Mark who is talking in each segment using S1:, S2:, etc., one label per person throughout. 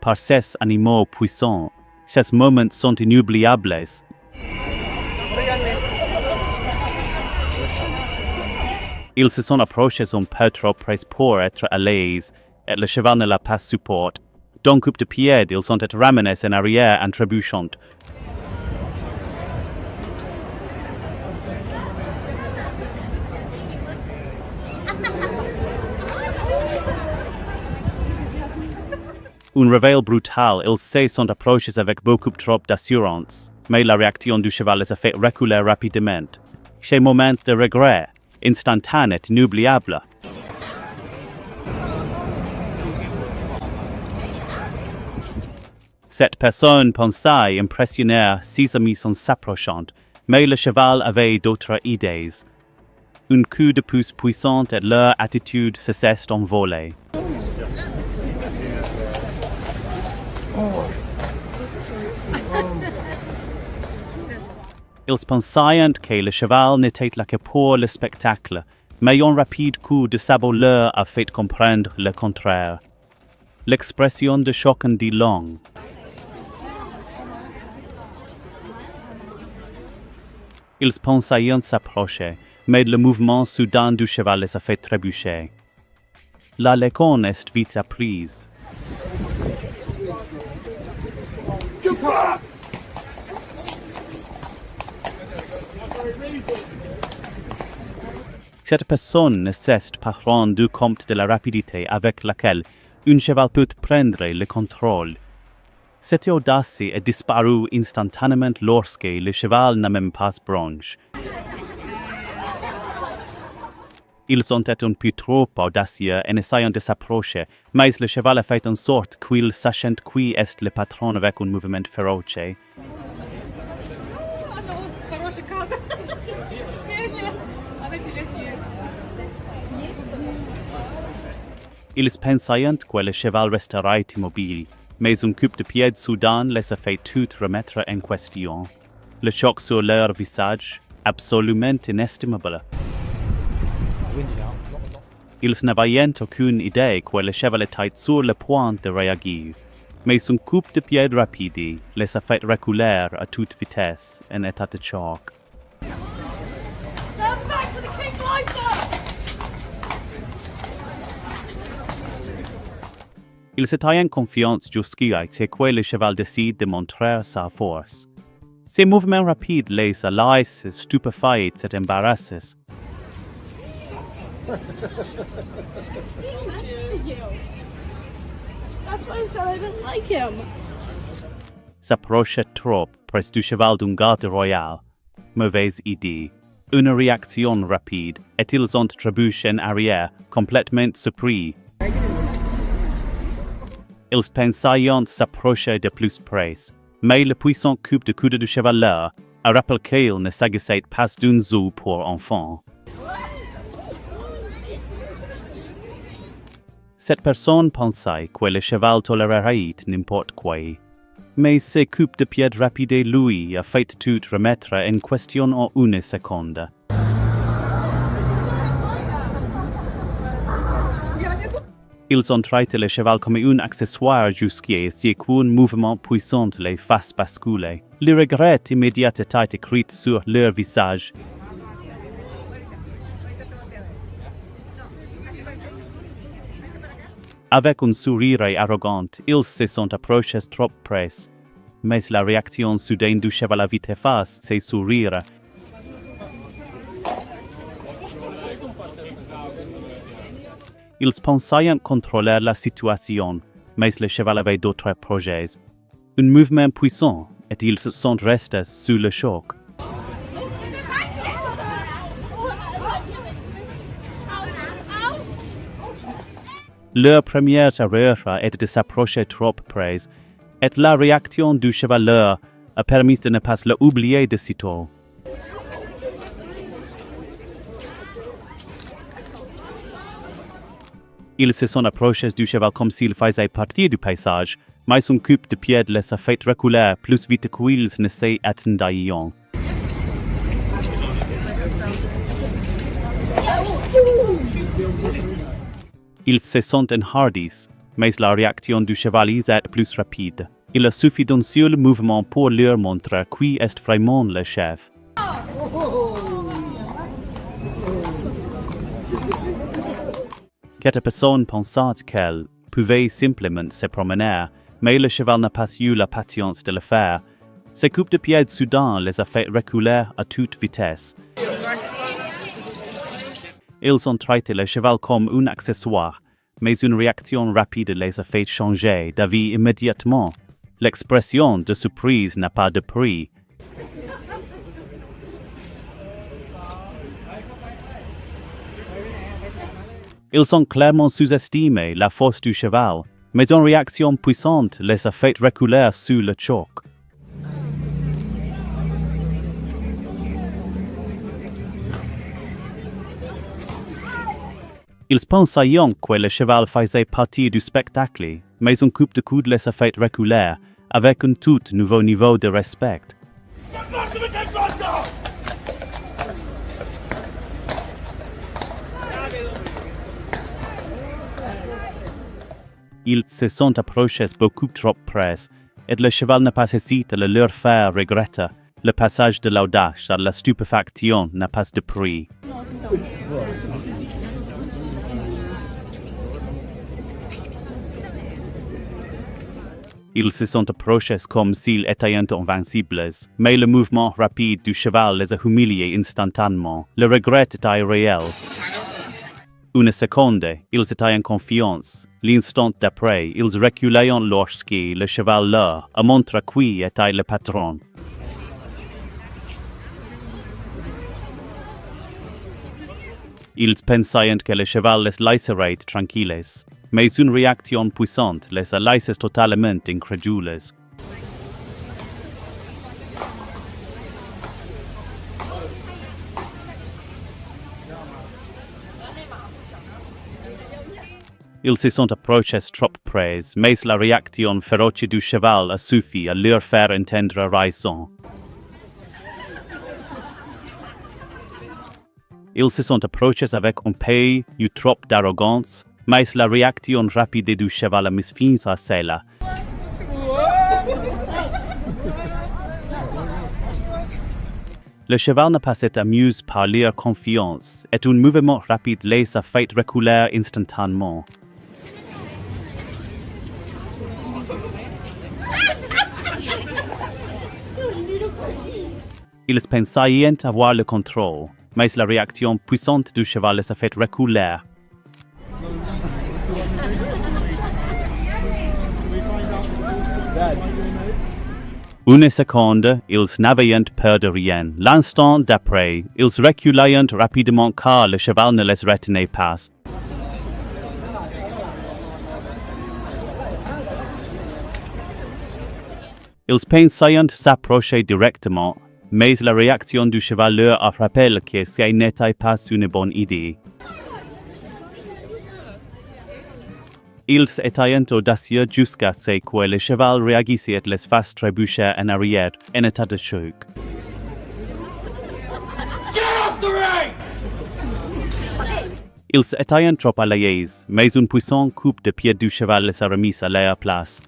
S1: par ces animaux puissants. Ces moments sont inoubliables. Ils se sont approchés un peu trop près pour être à l'aise, et le cheval ne l'a pas supporté. D'un coup de pied, ils sont été ramenés en arrière en trébuchant. Un réveil brutal, ils se sont approchés avec beaucoup trop d'assurance, mais la réaction du cheval les a fait reculer rapidement. Ces moments de regret, instantanés et inoubliables. Cette personne pensait impressionner ses amis en s'approchant, mais le cheval avait d'autres idées. Un coup de pouce puissant et leur attitude se s'est envolée. Ils pensaient que le cheval n'était là que pour le spectacle, mais un rapide coup de sabot leur a fait comprendre le contraire. L'expression de choc en dit long. Ils pensaient s'approcher, mais le mouvement soudain du cheval les a fait trébucher. La leçon est vite apprise. Cette personne ne cesse pas rendre compte de la rapidité avec laquelle un cheval peut prendre le contrôle. Cette audace est disparue instantanément lorsque le cheval n'a même pas bronché. Ils ont été un peu trop audacieux en essayant de s'approcher, mais le cheval a fait en sorte qu'ils sachent qui est le patron avec un mouvement féroce. Ils pensaient que le cheval resterait immobile, mais un coup de pied soudain les a fait tout remettre en question. Le choc sur leur visage, absolument inestimable. Ils n'avaient aucune idée que le cheval était sur le point de réagir, mais un coup de pied rapide les a fait reculer à toute vitesse en état de choc. Ils étaient en confiance jusqu'à ce que le cheval décide de montrer sa force. Ces mouvements rapides les a laissés stupéfaits et embarrassés.
S2: That's why I said I didn't like him.
S1: S'approchait trop près du cheval d'un garde royal. Mauvaise idée. Une réaction rapide, et ils ont trébuché en arrière, complètement surpris. Ils pensaient s'approcher de plus près, mais le puissant coup de coude du cheval a rappelé qu'il ne s'agissait pas d'un zoo pour enfants. Cette personne pensait que le cheval tolérerait n'importe quoi, mais ce coup de pied rapide lui a fait tout remettre en question en une seconde. Ils ont traité le cheval comme un accessoire jusqu'à ce qu'un mouvement puissant les fasse basculer. Le regret immédiat était écrit sur leur visage. Avec un sourire arrogant, ils se sont approchés trop près. Mais la réaction soudaine du cheval a vite effacé ces sourires. Ils pensaient contrôler la situation, mais le cheval avait d'autres projets. Un mouvement puissant, et ils se sont restés sous le choc. Leur première erreur était de s'approcher trop près, et la réaction du cheval a permis de ne pas l'oublier de sitôt. Ils se sont approchés du cheval comme s'il faisait partie du paysage, mais un coup de pied les a fait reculer plus vite qu'ils ne s'y attendaient. Ils se sont enhardis, mais la réaction du cheval est plus rapide. Il suffit d'un seul mouvement pour leur montrer qui est vraiment le chef. Cette personne pensait qu'elle pouvait simplement se promener, mais le cheval n'a pas eu la patience de le faire. Ses coups de pied soudains les a fait reculer à toute vitesse. Ils ont traité le cheval comme un accessoire, mais une réaction rapide les a fait changer d'avis immédiatement. L'expression de surprise n'a pas de prix. Ils ont clairement sous-estimé la force du cheval, mais une réaction puissante les a fait reculer sous le choc. Ils pensaient que le cheval faisait partie du spectacle, mais un coup de coude les a fait reculer, avec un tout nouveau niveau de respect. Ils se sont approchés beaucoup trop près, et le cheval n'a pas hésité à leur faire regretter. Le passage de l'audace à la stupéfaction n'a pas de prix. Ils se sont approchés comme s'ils étaient invincibles, mais le mouvement rapide du cheval les a humiliés instantanément. Le regret était réel. Une seconde, ils étaient en confiance. L'instant d'après, ils reculaient lorsque le cheval leur a montré qui était le patron. Ils pensaient que le cheval les laisserait tranquilles, mais une réaction puissante les a laissés totalement incrédules. Ils se sont approchés trop près, mais la réaction féroce du cheval a suffi à leur faire entendre raison. Ils se sont approchés avec un peu trop d'arrogance, mais la réaction rapide du cheval a mis fin à cela. Le cheval n'a pas été amusé par leur confiance, et un mouvement rapide les a fait reculer instantanément. Ils pensaient avoir le contrôle, mais la réaction puissante du cheval les a fait reculer. Une seconde, ils n'avaient peur de rien. L'instant d'après, ils reculaient rapidement car le cheval ne les retenait pas. Ils pensaient s'approcher directement, mais la réaction du cheval leur a rappelé que ce n'était pas une bonne idée. Ils étaient audacieux jusqu'à ce que le cheval réagisse et les fasse trébucher en arrière en état de choc. Ils étaient trop à l'aise, mais un puissant coup de pied du cheval les a remis à leur place.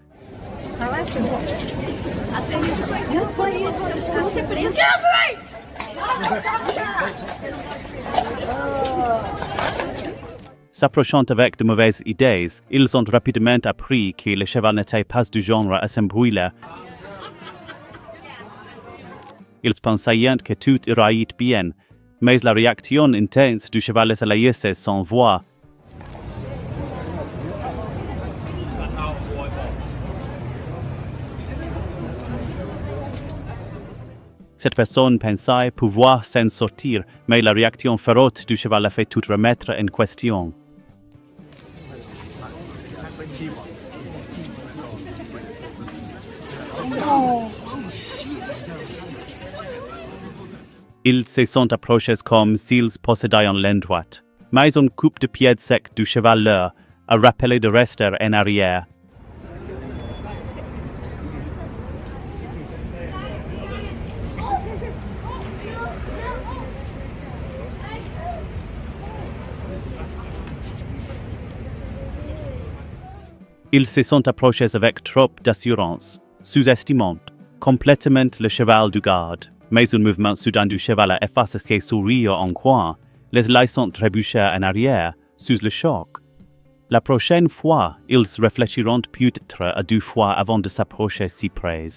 S1: S'approchant avec de mauvaises idées, ils ont rapidement appris que le cheval n'était pas du genre à s'embrouiller. Ils pensaient que tout irait bien, mais la réaction intense du cheval les a laissés sans voix. Cette personne pensait pouvoir s'en sortir, mais la réaction féroce du cheval a fait tout remettre en question. Ils se sont approchés comme s'ils possédaient l'endroit, mais un coup de pied sec du cheval leur a rappelé de rester en arrière. Ils se sont approchés avec trop d'assurance, sous-estimant complètement le cheval du garde, mais un mouvement soudain du cheval a effacé ses sourires en coin, les laissant trébucher en arrière, sous le choc. La prochaine fois, ils réfléchiront peut-être à 2 fois avant de s'approcher si près.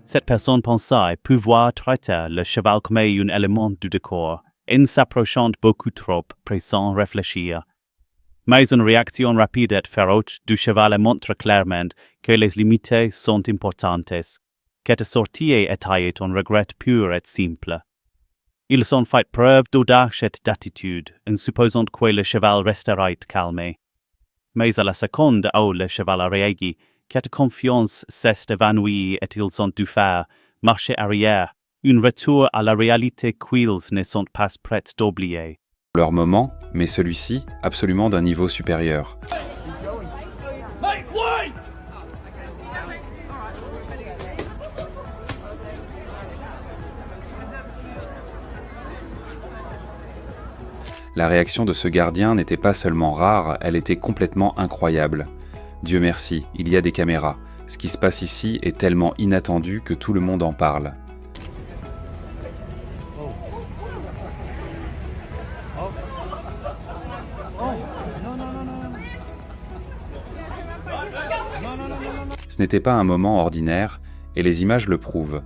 S1: Cette personne pensait pouvoir traiter le cheval comme un élément du décor, en s'approchant beaucoup trop près sans réfléchir. Mais une réaction rapide et féroce du cheval montre clairement que les limites sont importantes. Cette sortie est un regret pur et simple. Ils ont fait preuve d'audace et d'attitude, en supposant que le cheval resterait calme. Mais à la seconde où le cheval a réagi, cette confiance s'est évanouie et ils ont dû faire marche arrière, un retour à la réalité qu'ils ne sont pas prêts d'oublier.
S3: Leur moment, mais celui-ci, absolument d'un niveau supérieur. La réaction de ce gardien n'était pas seulement rare, elle était complètement incroyable. Dieu merci, il y a des caméras. Ce qui se passe ici est tellement inattendu que tout le monde en parle. Ce n'était pas un moment ordinaire, et les images le prouvent.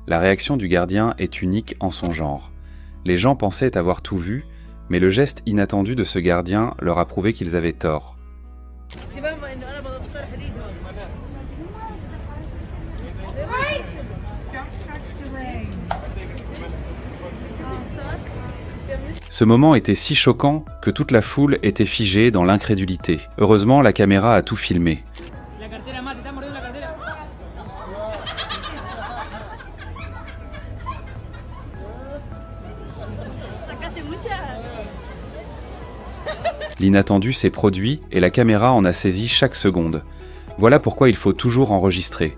S3: La réaction du gardien est unique en son genre. Les gens pensaient avoir tout vu, mais le geste inattendu de ce gardien leur a prouvé qu'ils avaient tort. Ce moment était si choquant que toute la foule était figée dans l'incrédulité. Heureusement, la caméra a tout filmé. L'inattendu s'est produit et la caméra en a saisi chaque seconde. Voilà pourquoi il faut toujours enregistrer.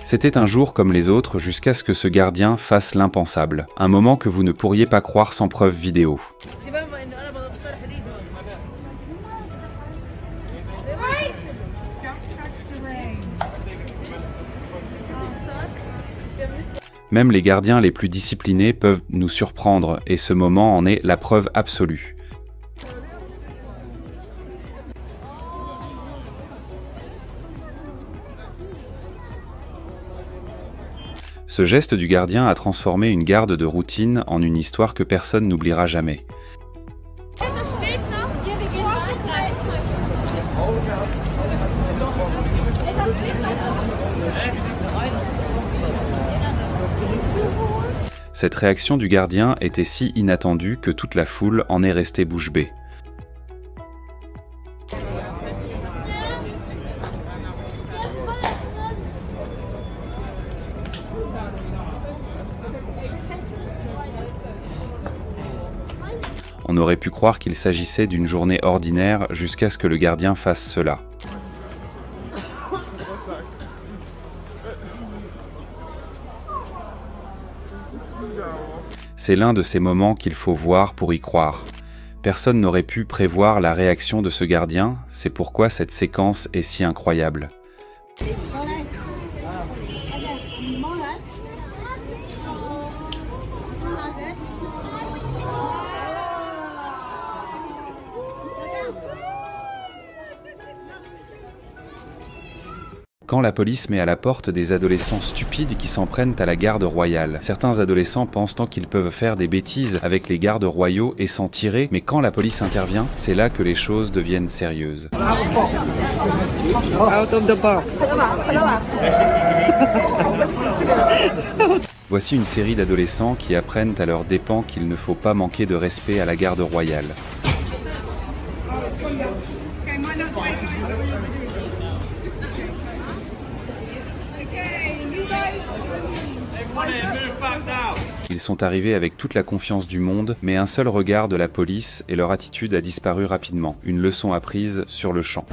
S3: C'était un jour comme les autres jusqu'à ce que ce gardien fasse l'impensable. Un moment que vous ne pourriez pas croire sans preuve vidéo. Même les gardiens les plus disciplinés peuvent nous surprendre et ce moment en est la preuve absolue. Ce geste du gardien a transformé une garde de routine en une histoire que personne n'oubliera jamais. Cette réaction du gardien était si inattendue que toute la foule en est restée bouche bée. On aurait pu croire qu'il s'agissait d'une journée ordinaire jusqu'à ce que le gardien fasse cela. C'est l'un de ces moments qu'il faut voir pour y croire. Personne n'aurait pu prévoir la réaction de ce gardien, c'est pourquoi cette séquence est si incroyable. Quand la police met à la porte des adolescents stupides qui s'en prennent à la garde royale. Certains adolescents pensent tant qu'ils peuvent faire des bêtises avec les gardes royaux et s'en tirer, mais quand la police intervient, c'est là que les choses deviennent sérieuses.
S4: Out of the box.
S3: Voici une série d'adolescents qui apprennent à leurs dépens qu'il ne faut pas manquer de respect à la garde royale. Ils sont arrivés avec toute la confiance du monde, mais un seul regard de la police et leur attitude a disparu rapidement. Une leçon apprise sur le champ.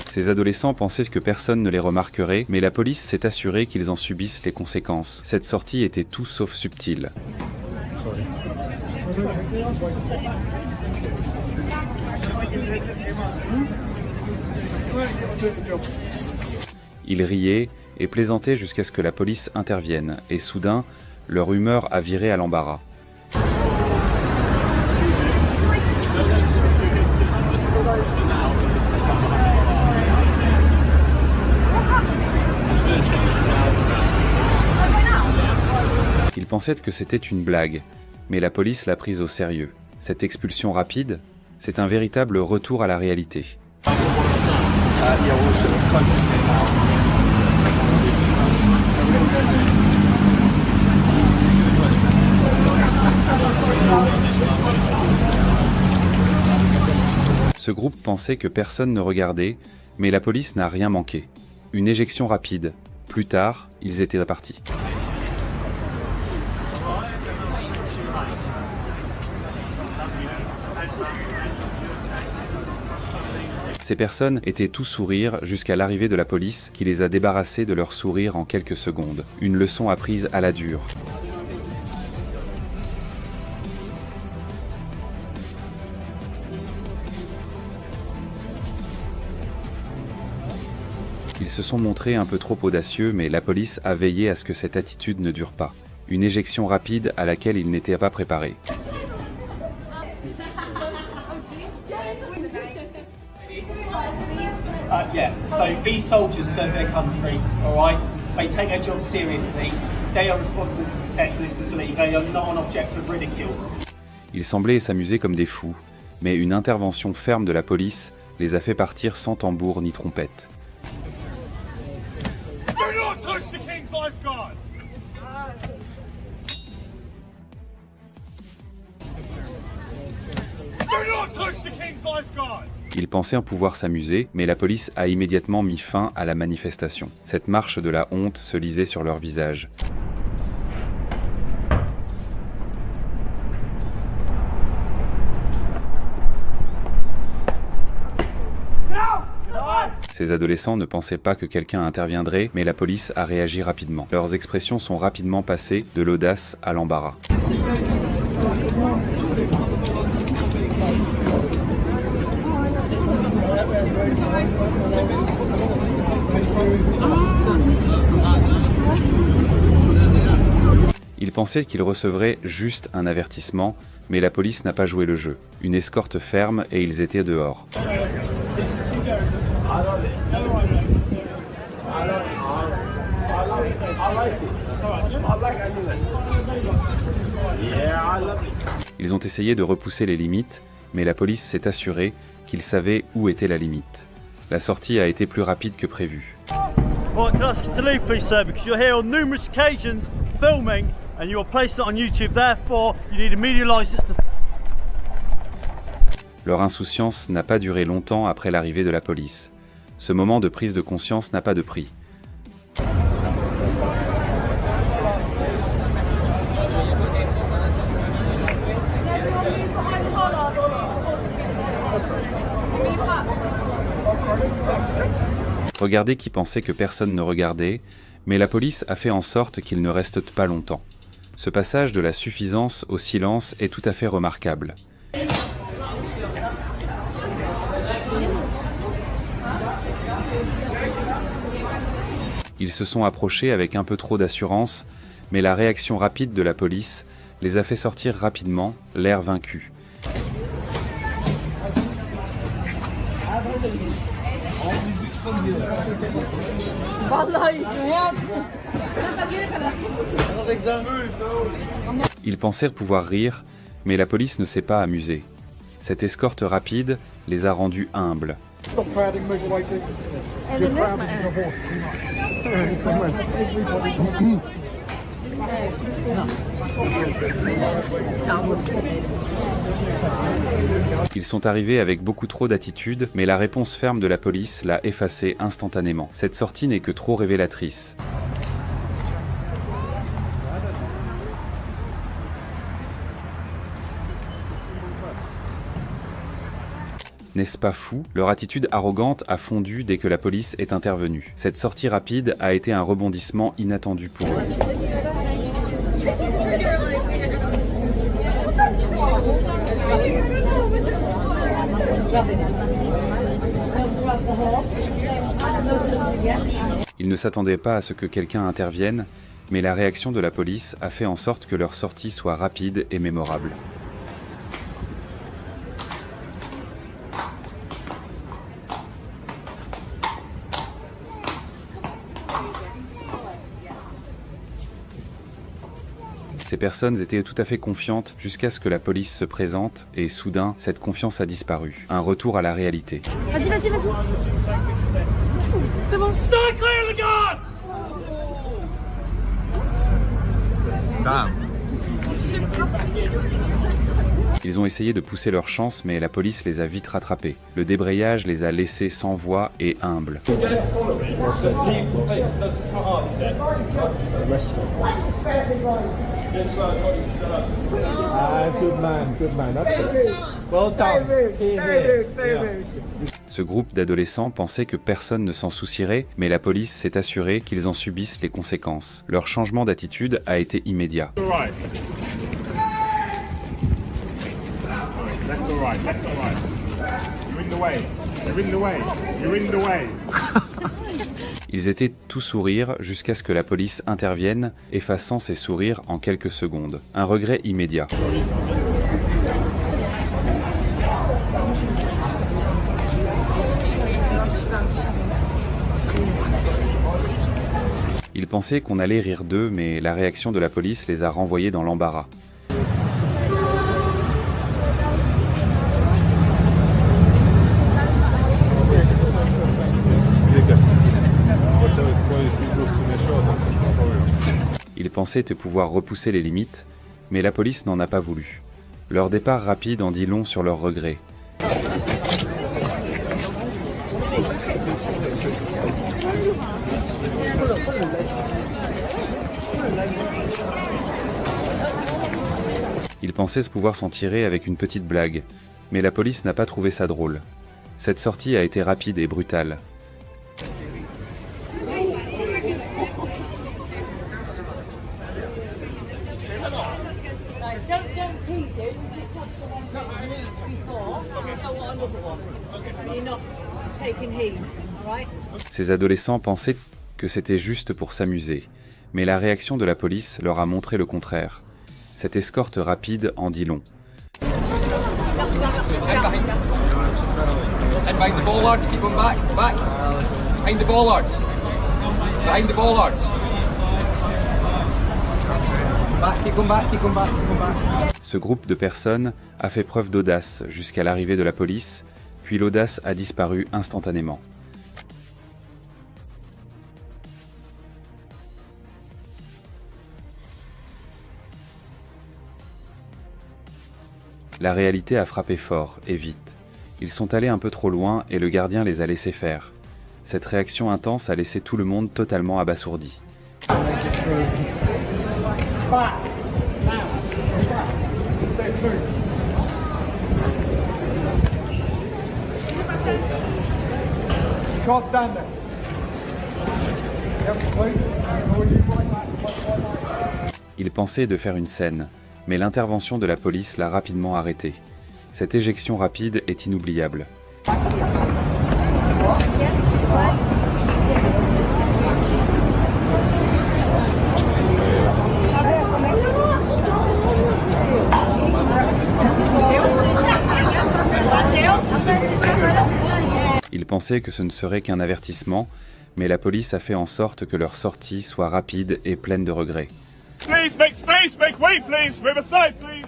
S3: Ces adolescents pensaient que personne ne les remarquerait, mais la police s'est assurée qu'ils en subissent les conséquences. Cette sortie était tout sauf subtile. Ils riaient et plaisantaient jusqu'à ce que la police intervienne, et soudain, leur humeur a viré à l'embarras. Ils pensaient que c'était une blague, mais la police l'a prise au sérieux. Cette expulsion rapide, c'est un véritable retour à la réalité. Ce groupe pensait que personne ne regardait, mais la police n'a rien manqué. Une éjection rapide. Plus tard, ils étaient repartis. Ces personnes étaient tout sourire jusqu'à l'arrivée de la police qui les a débarrassés de leur sourire en quelques secondes. Une leçon apprise à la dure. Ils se sont montrés un peu trop audacieux, mais la police a veillé à ce que cette attitude ne dure pas. Une éjection rapide à laquelle ils n'étaient pas préparés.
S4: Yeah, so these soldiers serve their country, all right? They take their job seriously. They are responsible for the protection of this facility. They are not an object of ridicule.
S3: Ils semblaient s'amuser comme des fous, mais une intervention ferme de la police les a fait partir sans tambour ni trompette.
S5: Do not touch the King's lifeguard! Do not touch the King's lifeguard!
S3: Ils pensaient pouvoir s'amuser, mais la police a immédiatement mis fin à la manifestation. Cette marche de la honte se lisait sur leurs visages. Ces adolescents ne pensaient pas que quelqu'un interviendrait, mais la police a réagi rapidement. Leurs expressions sont rapidement passées de l'audace à l'embarras. Ils pensaient qu'ils recevraient juste un avertissement, mais la police n'a pas joué le jeu. Une escorte ferme et ils étaient dehors. Ils ont essayé de repousser les limites, mais la police s'est assurée qu'ils savaient où était la limite. La sortie a été plus rapide que prévu.
S6: Right, can I ask you to leave, please, sir, because you're here on numerous occasions filming and you're placing it on YouTube. Therefore, you need a media license to...
S3: Leur insouciance n'a pas duré longtemps après l'arrivée de la police. Ce moment de prise de conscience n'a pas de prix. Regardez qui pensait que personne ne regardait, mais la police a fait en sorte qu'il ne reste pas longtemps. Ce passage de la suffisance au silence est tout à fait remarquable. Ils se sont approchés avec un peu trop d'assurance, mais la réaction rapide de la police les a fait sortir rapidement, l'air vaincu. Ils pensèrent pouvoir rire, mais la police ne s'est pas amusée. Cette escorte rapide les a rendus humbles. Ils sont arrivés avec beaucoup trop d'attitude, mais la réponse ferme de la police l'a effacé instantanément. Cette sortie n'est que trop révélatrice. N'est-ce pas fou? Leur attitude arrogante a fondu dès que la police est intervenue. Cette sortie rapide a été un rebondissement inattendu pour eux. Ils ne s'attendaient pas à ce que quelqu'un intervienne, mais la réaction de la police a fait en sorte que leur sortie soit rapide et mémorable. Ces personnes étaient tout à fait confiantes jusqu'à ce que la police se présente et soudain, cette confiance a disparu. Un retour à la réalité.
S2: Vas-y, vas-y, vas-y. C'est bon.
S5: Stand clear of the guard!
S3: Ils ont essayé de pousser leur chance, mais la police les a vite rattrapés. Le débrayage les a laissés sans voix et humbles. Ce groupe d'adolescents pensait que personne ne s'en soucierait, mais la police s'est assurée qu'ils en subissent les conséquences. Leur changement d'attitude a été immédiat. Ils étaient tout sourire jusqu'à ce que la police intervienne, effaçant ces sourires en quelques secondes. Un regret immédiat. Ils pensaient qu'on allait rire d'eux, mais la réaction de la police les a renvoyés dans l'embarras. Ils pensaient pouvoir repousser les limites, mais la police n'en a pas voulu. Leur départ rapide en dit long sur leurs regrets. Ils pensaient pouvoir s'en tirer avec une petite blague, mais la police n'a pas trouvé ça drôle. Cette sortie a été rapide et brutale. Ces adolescents pensaient que c'était juste pour s'amuser, mais la réaction de la police leur a montré le contraire. Cette escorte rapide en dit long. Ce groupe de personnes a fait preuve d'audace jusqu'à l'arrivée de la police, puis l'audace a disparu instantanément. La réalité a frappé fort et vite. Ils sont allés un peu trop loin et le gardien les a laissés faire. Cette réaction intense a laissé tout le monde totalement abasourdi. Ils pensaient de faire une scène, mais l'intervention de la police l'a rapidement arrêté. Cette éjection rapide est inoubliable. Ils pensaient que ce ne serait qu'un avertissement, mais la police a fait en sorte que leur sortie soit rapide et pleine de regrets.
S5: Please make space, make way, please. Riverside, please.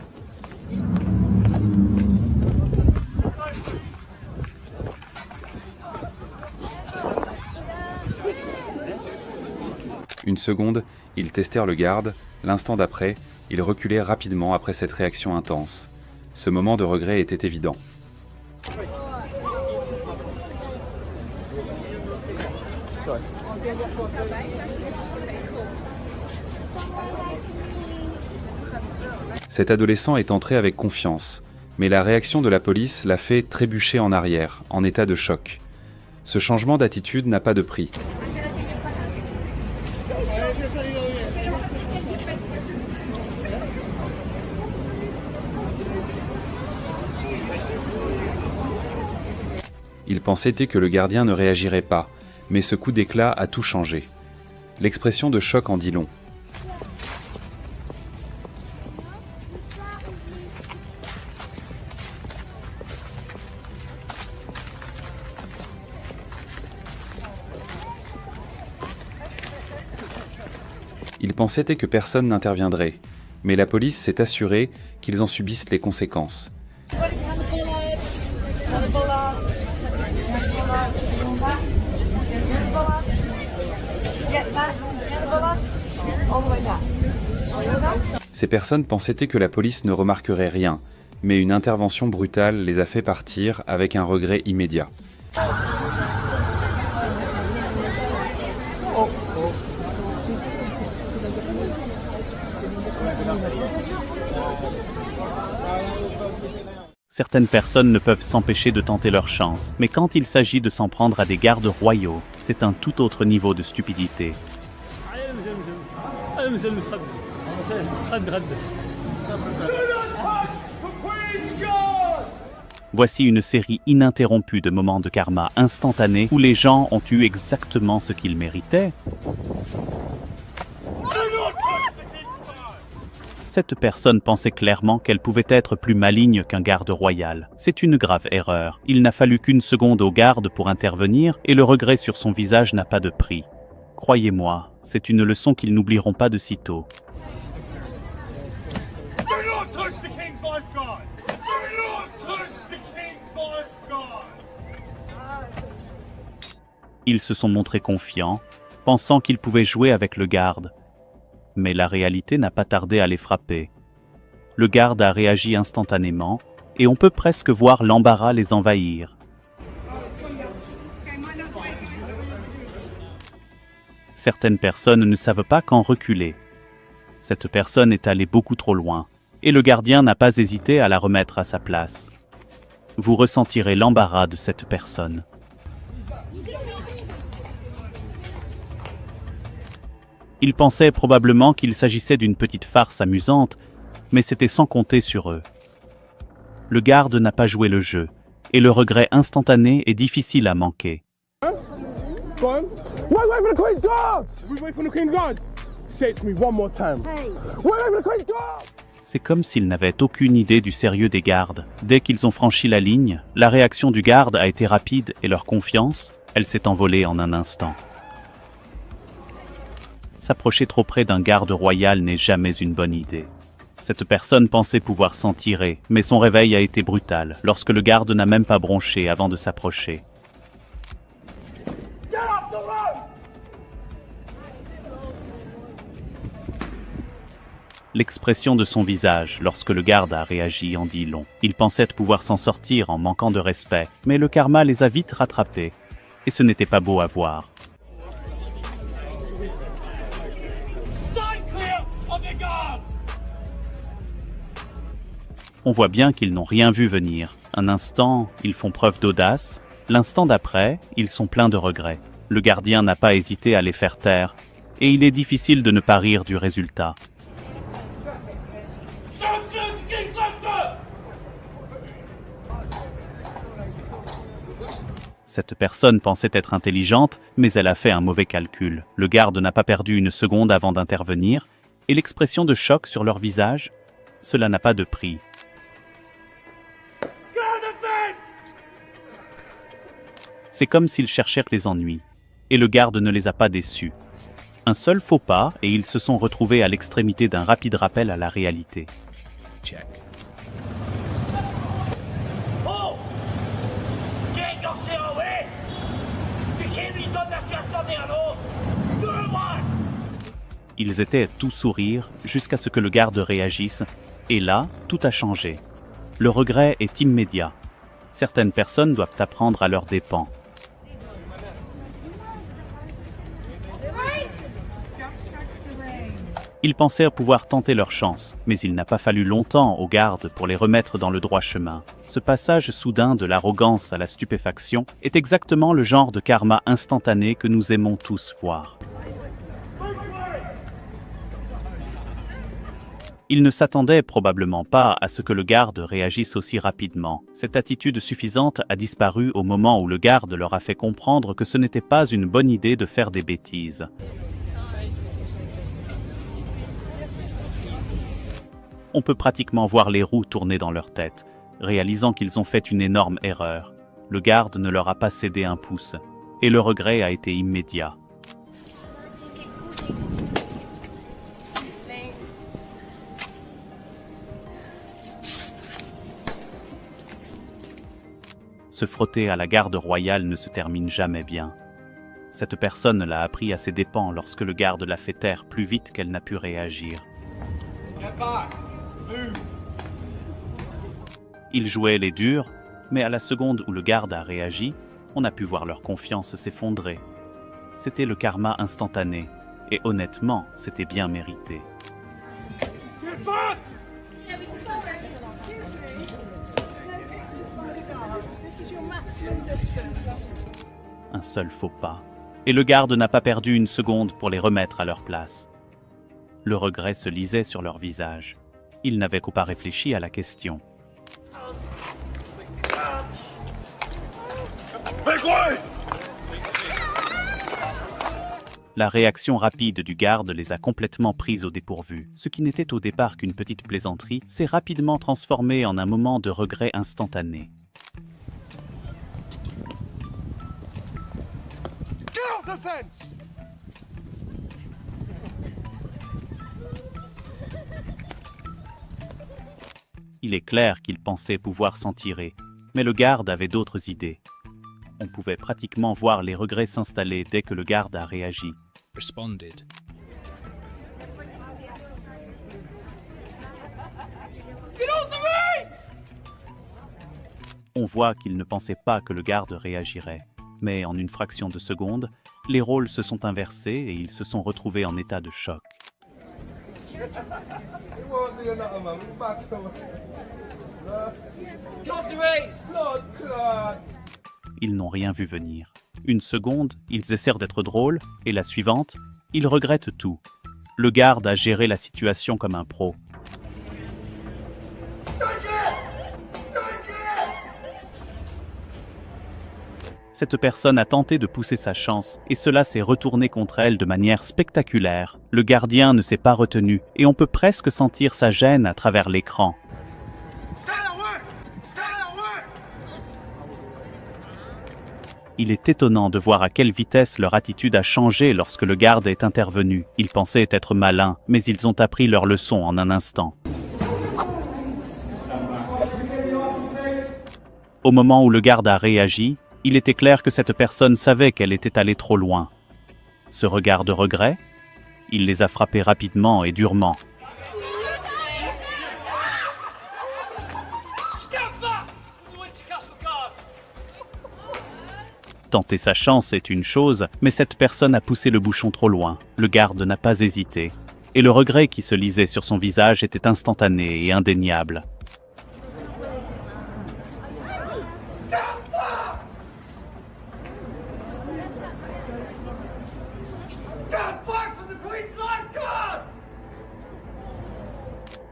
S3: Une seconde, ils testèrent le garde, L'instant d'après, il reculait rapidement après cette réaction intense. Ce moment de regret était évident. Cet adolescent est entré avec confiance, mais la réaction de la police l'a fait trébucher en arrière, en état de choc. Ce changement d'attitude n'a pas de prix. Il pensait que le gardien ne réagirait pas, mais ce coup d'éclat a tout changé. L'expression de choc en dit long. Il pensait que personne n'interviendrait, mais la police s'est assurée qu'ils en subissent les conséquences. Ces personnes pensaient que la police ne remarquerait rien, mais une intervention brutale les a fait partir avec un regret immédiat.
S1: Certaines personnes ne peuvent s'empêcher de tenter leur chance, mais quand il s'agit de s'en prendre à des gardes royaux, c'est un tout autre niveau de stupidité. Voici une série ininterrompue de moments de karma instantanés où les gens ont eu exactement ce qu'ils méritaient. Cette personne pensait clairement qu'elle pouvait être plus maligne qu'un garde royal. C'est une grave erreur. Il n'a fallu qu'une seconde au garde pour intervenir et le regret sur son visage n'a pas de prix. Croyez-moi, c'est une leçon qu'ils n'oublieront pas de sitôt. Ils se sont montrés confiants, pensant qu'ils pouvaient jouer avec le garde. Mais la réalité n'a pas tardé à les frapper. Le garde a réagi instantanément, et on peut presque voir l'embarras les envahir. Certaines personnes ne savent pas quand reculer. Cette personne est allée beaucoup trop loin, et le gardien n'a pas hésité à la remettre à sa place. Vous ressentirez l'embarras de cette personne. Ils pensaient probablement qu'il s'agissait d'une petite farce amusante, mais c'était sans compter sur eux. Le garde n'a pas joué le jeu, et le regret instantané est difficile à manquer. C'est comme s'ils n'avaient aucune idée du sérieux des gardes. Dès qu'ils ont franchi la ligne, la réaction du garde a été rapide et leur confiance, elle s'est envolée en un instant. S'approcher trop près d'un garde royal n'est jamais une bonne idée. Cette personne pensait pouvoir s'en tirer, mais son réveil a été brutal, lorsque le garde n'a même pas bronché avant de s'approcher. L'expression de son visage, lorsque le garde a réagi, en dit long. Il pensait pouvoir s'en sortir en manquant de respect, mais le karma les a vite rattrapés, et ce n'était pas beau à voir. On voit bien qu'ils n'ont rien vu venir. Un instant, ils font preuve d'audace. L'instant d'après, ils sont pleins de regrets. Le gardien n'a pas hésité à les faire taire, et il est difficile de ne pas rire du résultat. Cette personne pensait être intelligente, mais elle a fait un mauvais calcul. Le garde n'a pas perdu une seconde avant d'intervenir, et l'expression de choc sur leur visage, cela n'a pas de prix. C'est comme s'ils cherchèrent les ennuis, et le garde ne les a pas déçus. Un seul faux pas, et ils se sont retrouvés à l'extrémité d'un rapide rappel à la réalité. Check. Ils étaient tout sourire jusqu'à ce que le garde réagisse, et là, tout a changé. Le regret est immédiat. Certaines personnes doivent apprendre à leurs dépens. Ils pensaient pouvoir tenter leur chance, mais il n'a pas fallu longtemps aux gardes pour les remettre dans le droit chemin. Ce passage soudain de l'arrogance à la stupéfaction est exactement le genre de karma instantané que nous aimons tous voir. Ils ne s'attendaient probablement pas à ce que le garde réagisse aussi rapidement. Cette attitude suffisante a disparu au moment où le garde leur a fait comprendre que ce n'était pas une bonne idée de faire des bêtises. On peut pratiquement voir les roues tourner dans leur tête, réalisant qu'ils ont fait une énorme erreur. Le garde ne leur a pas cédé un pouce, et le regret a été immédiat. Se frotter à la garde royale ne se termine jamais bien. Cette personne l'a appris à ses dépens lorsque le garde l'a fait taire plus vite qu'elle n'a pu réagir. Ils jouaient les durs, mais à la seconde où le garde a réagi, on a pu voir leur confiance s'effondrer. C'était le karma instantané, et honnêtement, c'était bien mérité. Un seul faux pas, et le garde n'a pas perdu une seconde pour les remettre à leur place. Le regret se lisait sur leur visage. Ils n'avaient qu'au pas réfléchi à la question. La réaction rapide du garde les a complètement pris au dépourvu. Ce qui n'était au départ qu'une petite plaisanterie s'est rapidement transformé en un moment de regret instantané. Il est clair qu'il pensait pouvoir s'en tirer, mais le garde avait d'autres idées. On pouvait pratiquement voir les regrets s'installer dès que le garde a réagi. On voit qu'il ne pensait pas que le garde réagirait, mais en une fraction de seconde, les rôles se sont inversés et ils se sont retrouvés en état de choc. Ils n'ont rien vu venir. Une seconde, ils essaient d'être drôles, et la suivante, ils regrettent tout. Le garde a géré la situation comme un pro. Cette personne a tenté de pousser sa chance, et cela s'est retourné contre elle de manière spectaculaire. Le gardien ne s'est pas retenu, et on peut presque sentir sa gêne à travers l'écran. Il est étonnant de voir à quelle vitesse leur attitude a changé lorsque le garde est intervenu. Ils pensaient être malins, mais ils ont appris leur leçon en un instant. Au moment où le garde a réagi, il était clair que cette personne savait qu'elle était allée trop loin. Ce regard de regret, il les a frappés rapidement et durement. Tenter sa chance est une chose, mais cette personne a poussé le bouchon trop loin. Le garde n'a pas hésité, et le regret qui se lisait sur son visage était instantané et indéniable.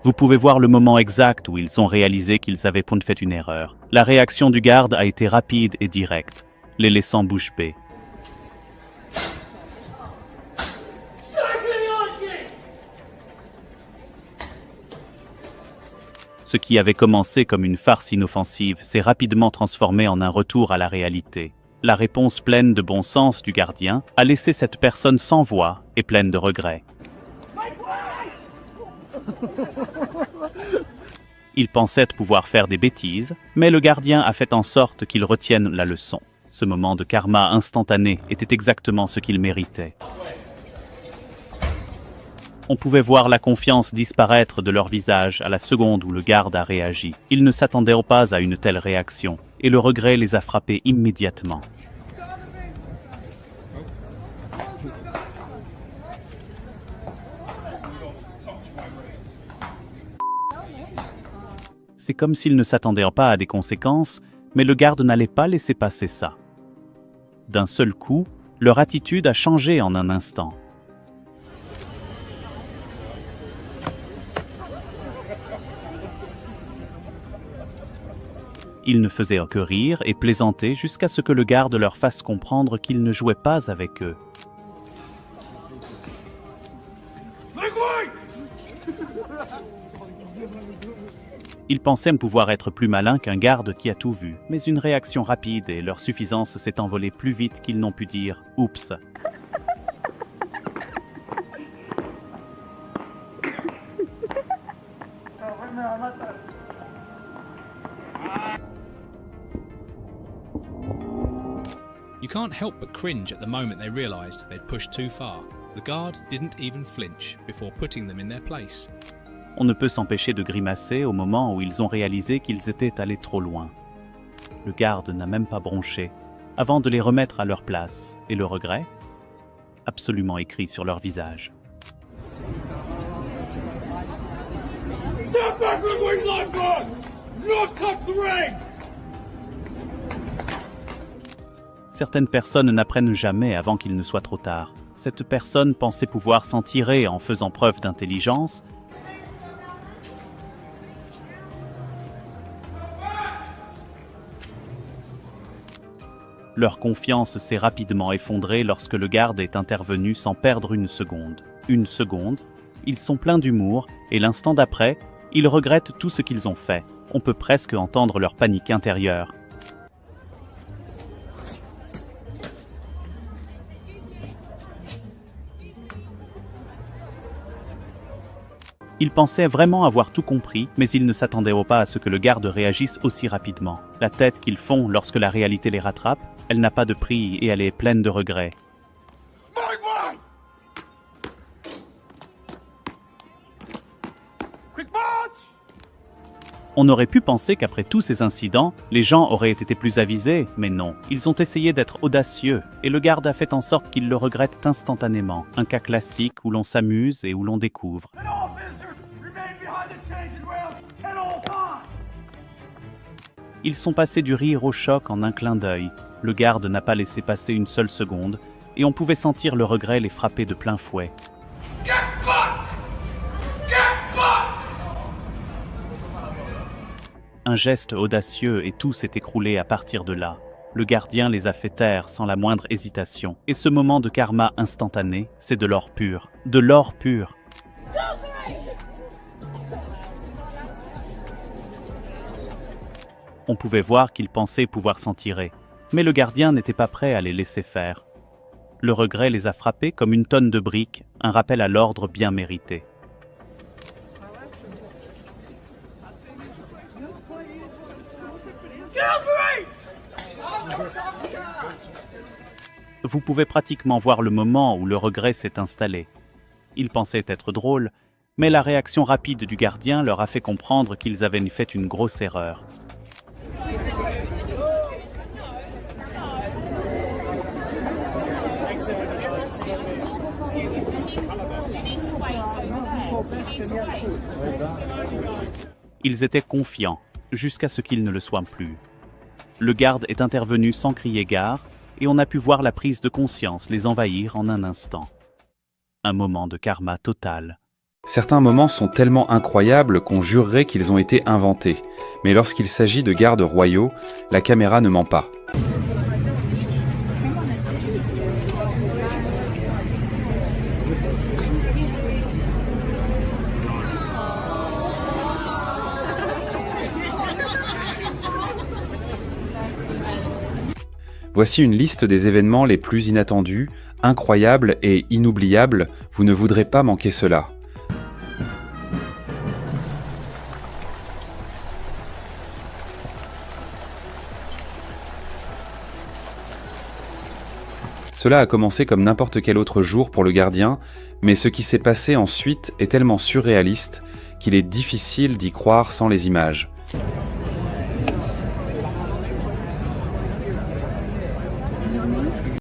S1: Vous pouvez voir le moment exact où ils ont réalisé qu'ils avaient fait une erreur. La réaction du garde a été rapide et directe, les laissant bouche bée. Ce qui avait commencé comme une farce inoffensive s'est rapidement transformé en un retour à la réalité. La réponse pleine de bon sens du gardien a laissé cette personne sans voix et pleine de regrets. Il pensait pouvoir faire des bêtises, mais le gardien a fait en sorte qu'il retienne la leçon. Ce moment de karma instantané était exactement ce qu'il méritait. On pouvait voir la confiance disparaître de leur visage à la seconde où le garde a réagi. Ils ne s'attendaient pas à une telle réaction, et le regret les a frappés immédiatement. C'est comme s'ils ne s'attendaient pas à des conséquences, mais le garde n'allait pas laisser passer ça. D'un seul coup, leur attitude a changé en un instant. Ils ne faisaient que rire et plaisanter jusqu'à ce que le garde leur fasse comprendre qu'il ne jouait pas avec eux. Ils pensaient pouvoir être plus malins qu'un garde qui a tout vu, mais une réaction rapide et leur suffisance s'est envolée plus vite qu'ils n'ont pu dire « Oups ».
S7: You can't help but cringe at the moment they realised they'd pushed too far. The guard didn't even flinch before putting them in their place.
S1: On ne peut s'empêcher de grimacer au moment où ils ont réalisé qu'ils étaient allés trop loin. Le garde n'a même pas bronché, avant de les remettre à leur place, et le regret, absolument écrit sur leur visage.
S5: Step back with wings like that! Not cut the ring!
S1: Certaines personnes n'apprennent jamais avant qu'il ne soit trop tard. Cette personne pensait pouvoir s'en tirer en faisant preuve d'intelligence, leur confiance s'est rapidement effondrée lorsque le garde est intervenu sans perdre une seconde. Une seconde, ils sont pleins d'humour et l'instant d'après, ils regrettent tout ce qu'ils ont fait. On peut presque entendre leur panique intérieure. Ils pensaient vraiment avoir tout compris, mais ils ne s'attendaient pas à ce que le garde réagisse aussi rapidement. La tête qu'ils font lorsque la réalité les rattrape, elle n'a pas de prix et elle est pleine de regrets. On aurait pu penser qu'après tous ces incidents, les gens auraient été plus avisés, mais non. Ils ont essayé d'être audacieux, et le garde a fait en sorte qu'ils le regrettent instantanément. Un cas classique où l'on s'amuse et où l'on découvre. Ils sont passés du rire au choc en un clin d'œil. Le garde n'a pas laissé passer une seule seconde, et on pouvait sentir le regret les frapper de plein fouet. Un geste audacieux et tout s'est écroulé à partir de là. Le gardien les a fait taire sans la moindre hésitation. Et ce moment de karma instantané, c'est de l'or pur. De l'or pur. On pouvait voir qu'ils pensaient pouvoir s'en tirer. Mais le gardien n'était pas prêt à les laisser faire. Le regret les a frappés comme une tonne de briques, un rappel à l'ordre bien mérité. Vous pouvez pratiquement voir le moment où le regret s'est installé. Ils pensaient être drôles, mais la réaction rapide du gardien leur a fait comprendre qu'ils avaient fait une grosse erreur. Ils étaient confiants, jusqu'à ce qu'ils ne le soient plus. Le garde est intervenu sans crier gare, et on a pu voir la prise de conscience les envahir en un instant. Un moment de karma total.
S3: Certains moments sont tellement incroyables qu'on jurerait qu'ils ont été inventés. Mais lorsqu'il s'agit de gardes royaux, la caméra ne ment pas. Voici une liste des événements les plus inattendus, incroyables et inoubliables. Vous ne voudrez pas manquer cela. Cela a commencé comme n'importe quel autre jour pour le gardien, mais ce qui s'est passé ensuite est tellement surréaliste qu'il est difficile d'y croire sans les images.